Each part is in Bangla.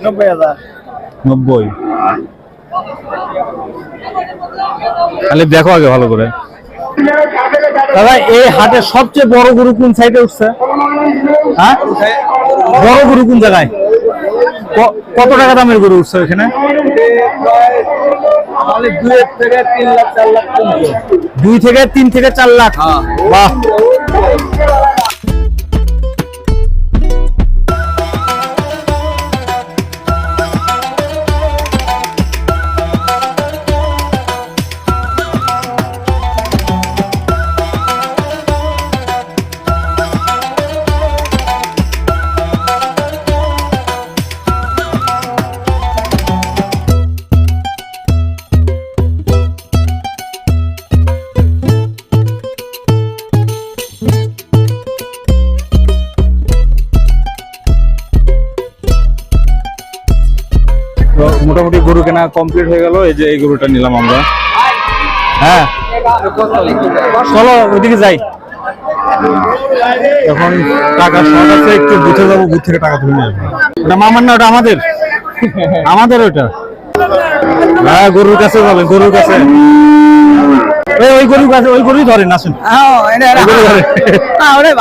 90। তাহলে দেখো আগে ভালো করে। দাদা এই হাটের সবচেয়ে বড় গরু কোন সাইডে উঠছে? হ্যাঁ, বড় গরু কোন জায়গায়? কত টাকা দামের গরু উঠছে এখানে? 2 থেকে 3 থেকে 4 লাখ। বাহ, মোটামুটি গরু কেনা কমপ্লিট হয়ে গেল। এই যে এই গরুটা নিলাম আমরা। হ্যাঁ, চলো ওইদিকে যাই। এখন টাকা শর্ট আছে, একটু বুথে যাবো, বুথ থেকে টাকা তুলে নিয়ে আসবো। ওটা মামার না, ওটা আমাদের আমাদের ওটা। হ্যাঁ, গরুর কাছে বলেন, গরুর কাছে। ওই গরুর কাছে, ওই গরুই ধরেন, আসেন।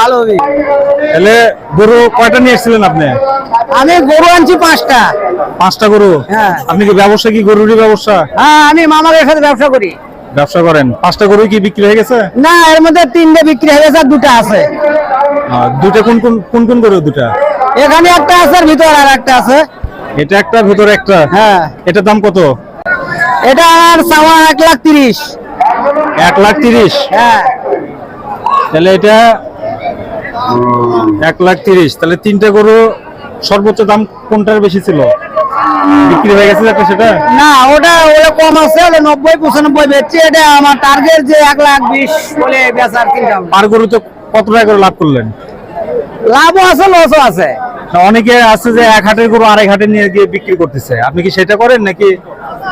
ভালো হবে। তাহলে গরু কয়টা নিয়ে এসেছিলেন আপনি? আমি গরু আনছি 5টা। 5টা গরু? হ্যাঁ। আপনি কি ব্যবসা, কি গরুরই ব্যবসা? হ্যাঁ, আমি মামাদের সাথে ব্যবসা করি। ব্যবসা করেন? 5টা গরু কি বিক্রি হয়ে গেছে? না, এর মধ্যে 3টে বিক্রি হয়ে গেছে, আর 2টা আছে। দুটা কোন কোন গরু? দুটা এখানে একটা আছে, আর ভিতরে আর একটা আছে। এটা একটা, ভিতরে একটা। হ্যাঁ। এটার দাম কত? এটা আর চাওয়া 1,30,000। 1,30,000? হ্যাঁ। তাহলে এটা 1,30,000। তাহলে 3টে গরু সর্বোচ্চ দাম কোনটার বেশি ছিল? বিক্রি হয়ে গেছে একটা, সেটা না, ওটা কম আছে, 90-95 বেচছি। এটা আমার টার্গেট যে 1,20,000 বলে বেচার কিনতাম। পার গরু তো কত টাকা করে লাভ করলেন? লাভও আছে, লসও আছে। অনেকে আছে যে এক হাটের গরু আরেক হাটে নিয়ে গিয়ে বিক্রি করতেছে, আপনি কি সেটা করেন নাকি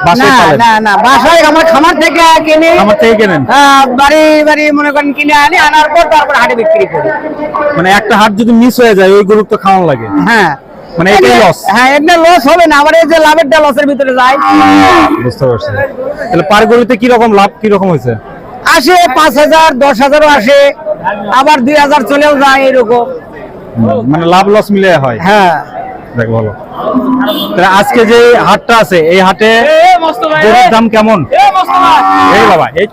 বাসায় পালেন? না না, বাসায় আমার খামার থেকে কিনে। খামার থেকে কেনেন? বাড়ি বাড়ি মনে করেন কিনে আনি, আনার পর তারপর হাটে বিক্রি করি। মানে একটা হাট যদি মিস হয়ে যায়, ওই গরু তো খাওয়ানো লাগে। হ্যাঁ, মানে এটাই লস। হ্যাঁ, এটা লস হবে না, আবার এই যে লাভেরটা লসের ভিতরে যায়। বুঝতে পারছি। তাহলে পার গরুতে কি রকম লাভ, কি রকম হয়েছে? আসে 5,000, 10,000ও আসে, আবার 2,000 চলেও যায়, এরকম। মানে লাভ লস মিলে হয়। হ্যাঁ, দেখ ভালো। তাহলে আজকে যে হাটটা আছে, এই হাটে গরুর দাম কেমন? এই বাবা, এই